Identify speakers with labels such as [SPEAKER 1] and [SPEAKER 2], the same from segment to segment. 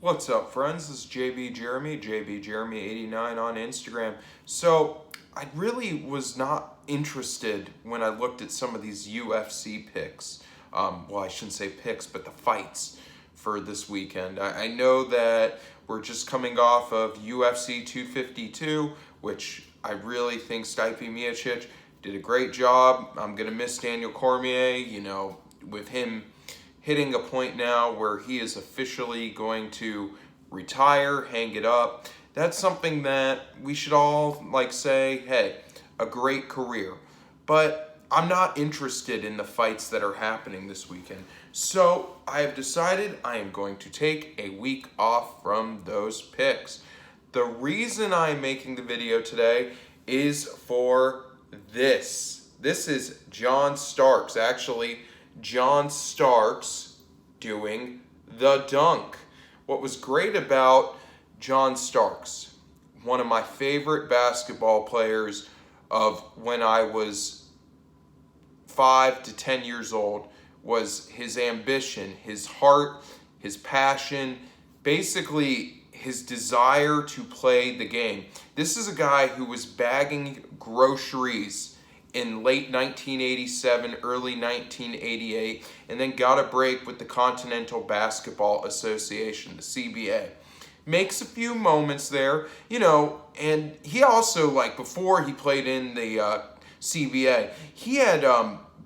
[SPEAKER 1] What's up, friends? This is JB Jeremy, JB Jeremy89 on Instagram. So, I really was not interested when I looked at some of these UFC picks. Well, I shouldn't say picks, but the fights for this weekend. I know that we're just coming off of UFC 252, which I really think Stipe Miocic did a great job. I'm going to miss Daniel Cormier, with him hitting a point now where he is officially going to retire, hang it up. That's something that we should all say, hey, a great career. But I'm not interested in the fights that are happening this weekend. So I have decided I am going to take a week off from those picks. The reason I'm making the video today is for this. This is John Starks. Actually, John Starks doing the dunk. What was great about John Starks, one of my favorite basketball players of when I was 5 to 10 years old, was his ambition, his heart, his passion, basically his desire to play the game. This is a guy who was bagging groceries in late 1987, early 1988, and then got a break with the Continental Basketball Association, the CBA. Makes a few moments there, and he also, before he played in the CBA, he had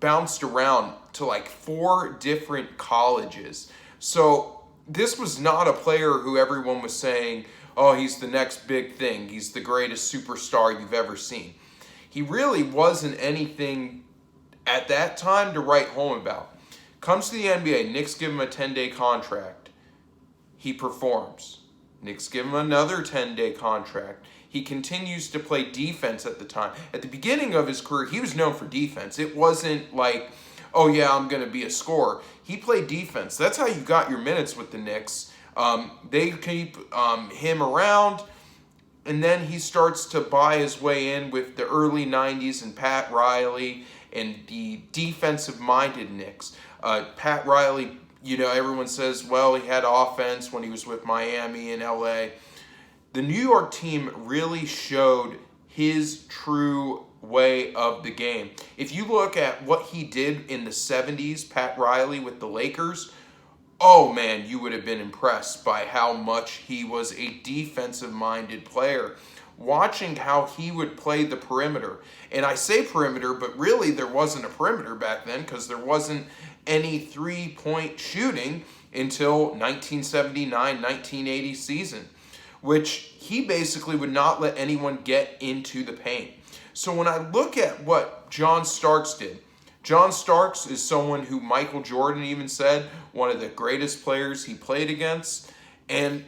[SPEAKER 1] bounced around to 4 different colleges. So this was not a player who everyone was saying, oh, he's the next big thing, he's the greatest superstar you've ever seen. He really wasn't anything at that time to write home about. Comes to the NBA, Knicks give him a 10-day contract. He performs. Knicks give him another 10-day contract. He continues to play defense at the time. At the beginning of his career, he was known for defense. It wasn't like, oh yeah, I'm going to be a scorer. He played defense. That's how you got your minutes with the Knicks. They keep him around. And then he starts to buy his way in with the early 90s and Pat Riley and the defensive-minded Knicks. Pat Riley, everyone says, well, he had offense when he was with Miami and LA. The New York team really showed his true way of the game. If you look at what he did in the 70s, Pat Riley with the Lakers, oh man, you would have been impressed by how much he was a defensive-minded player. Watching how he would play the perimeter. And I say perimeter, but really there wasn't a perimeter back then because there wasn't any three-point shooting until 1979-1980 season, which he basically would not let anyone get into the paint. So when I look at what John Starks did, John Starks is someone who Michael Jordan even said one of the greatest players he played against. And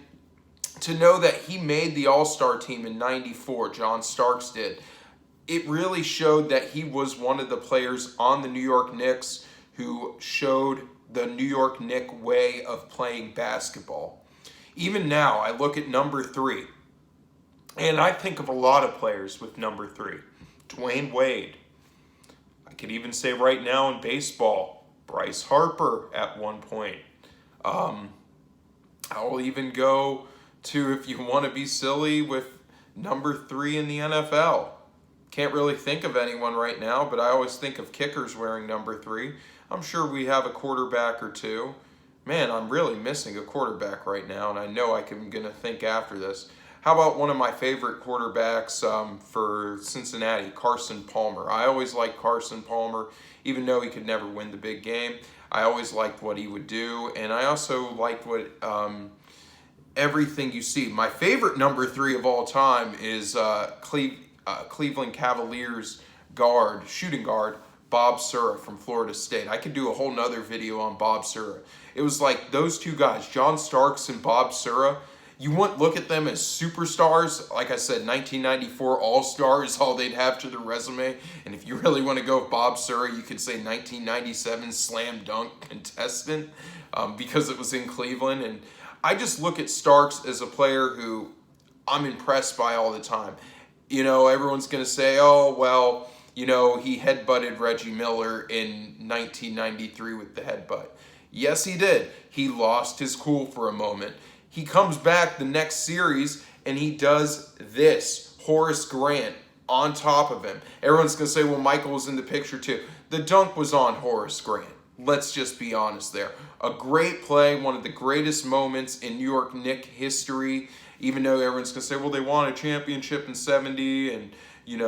[SPEAKER 1] to know that he made the All-Star team in '94, John Starks did, it really showed that he was one of the players on the New York Knicks who showed the New York Knicks way of playing basketball. Even now, I look at number 3, and I think of a lot of players with number 3. Dwayne Wade. I could even say right now in baseball, Bryce Harper at one point. I'll even go to, if you want to be silly, with number 3 in the NFL. Can't really think of anyone right now, but I always think of kickers wearing number 3. I'm sure we have a quarterback or two. Man, I'm really missing a quarterback right now, and I know I'm going to think after this. How about one of my favorite quarterbacks for Cincinnati, Carson Palmer? I always liked Carson Palmer, even though he could never win the big game. I always liked what he would do, and I also liked what everything you see. My favorite number 3 of all time is Cleveland Cavaliers shooting guard, Bob Sura from Florida State. I could do a whole nother video on Bob Sura. It was like those two guys, John Starks and Bob Sura. You wouldn't look at them as superstars. Like I said, 1994 All-Star is all they'd have to their resume. And if you really want to go with Bob Sura, you could say 1997 slam dunk contestant because it was in Cleveland. And I just look at Starks as a player who I'm impressed by all the time. Everyone's going to say, oh, well, he headbutted Reggie Miller in 1993 with the headbutt. Yes, he did. He lost his cool for a moment. He comes back the next series and he does this. Horace Grant on top of him. Everyone's going to say, well, Michael was in the picture too. The dunk was on Horace Grant. Let's just be honest there. A great play, one of the greatest moments in New York Knicks history, even though everyone's going to say, well, they won a championship in 70 and,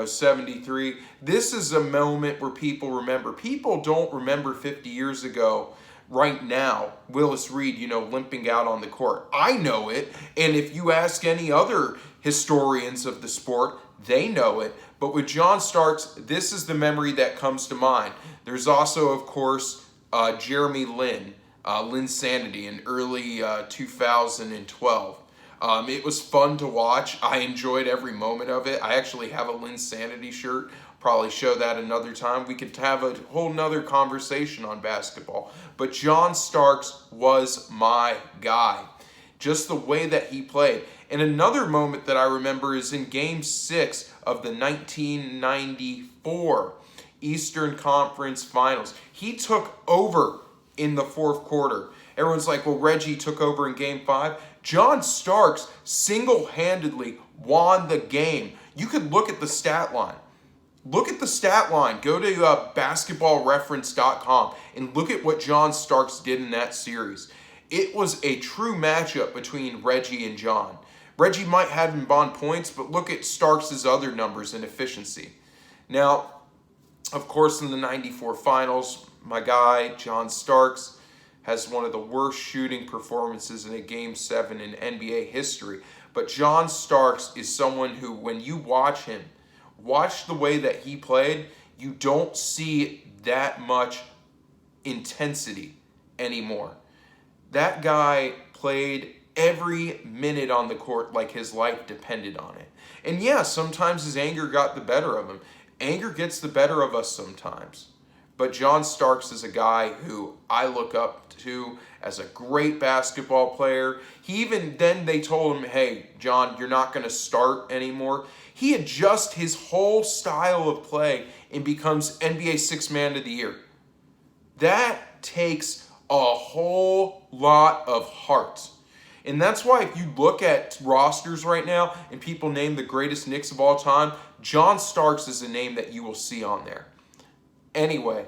[SPEAKER 1] 73. This is a moment where people remember. People don't remember 50 years ago, right now, Willis Reed, limping out on the court. I know it, and if you ask any other historians of the sport, they know it. But with John Starks, this is the memory that comes to mind. There's also, of course, Jeremy Lin, Linsanity in early 2012. It was fun to watch. I enjoyed every moment of it. I actually have a Linsanity shirt. Probably show that another time. We could have a whole nother conversation on basketball. But John Starks was my guy. Just the way that he played. And another moment that I remember is in Game 6 of the 1994 Eastern Conference Finals. He took over in the fourth quarter. Everyone's like, well, Reggie took over in Game 5. John Starks single-handedly won the game. You could look at the stat line. Look at the stat line. Go to basketballreference.com and look at what John Starks did in that series. It was a true matchup between Reggie and John. Reggie might have him on points, but look at Starks' other numbers and efficiency. Now, of course, in the 94 finals, my guy, John Starks, has one of the worst shooting performances in a Game 7 in NBA history. But John Starks is someone who, when you watch him, watch the way that he played, you don't see that much intensity anymore. That guy played every minute on the court like his life depended on it. And yeah, sometimes his anger got the better of him. Anger gets the better of us sometimes. But John Starks is a guy who I look up to as a great basketball player. They told him, hey, John, you're not going to start anymore. He adjusts his whole style of play and becomes NBA Sixth Man of the Year. That takes a whole lot of heart. And that's why if you look at rosters right now and people name the greatest Knicks of all time, John Starks is a name that you will see on there. Anyway,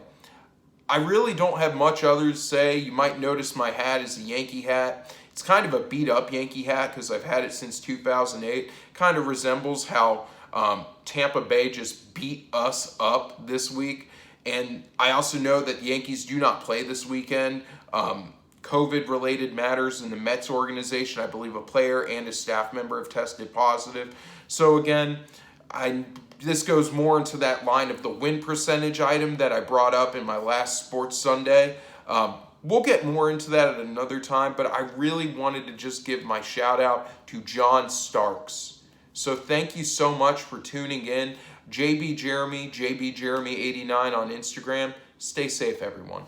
[SPEAKER 1] I really don't have much other to say. You might notice my hat is a Yankee hat. It's kind of a beat-up Yankee hat because I've had it since 2008. Kind of resembles how Tampa Bay just beat us up this week. And I also know that the Yankees do not play this weekend. COVID-related matters in the Mets organization. I believe a player and a staff member have tested positive. So again, this goes more into that line of the win percentage item that I brought up in my last Sports Sunday. We'll get more into that at another time, but I really wanted to just give my shout out to John Starks. So thank you so much for tuning in. JB Jeremy 89 on Instagram. Stay safe, everyone.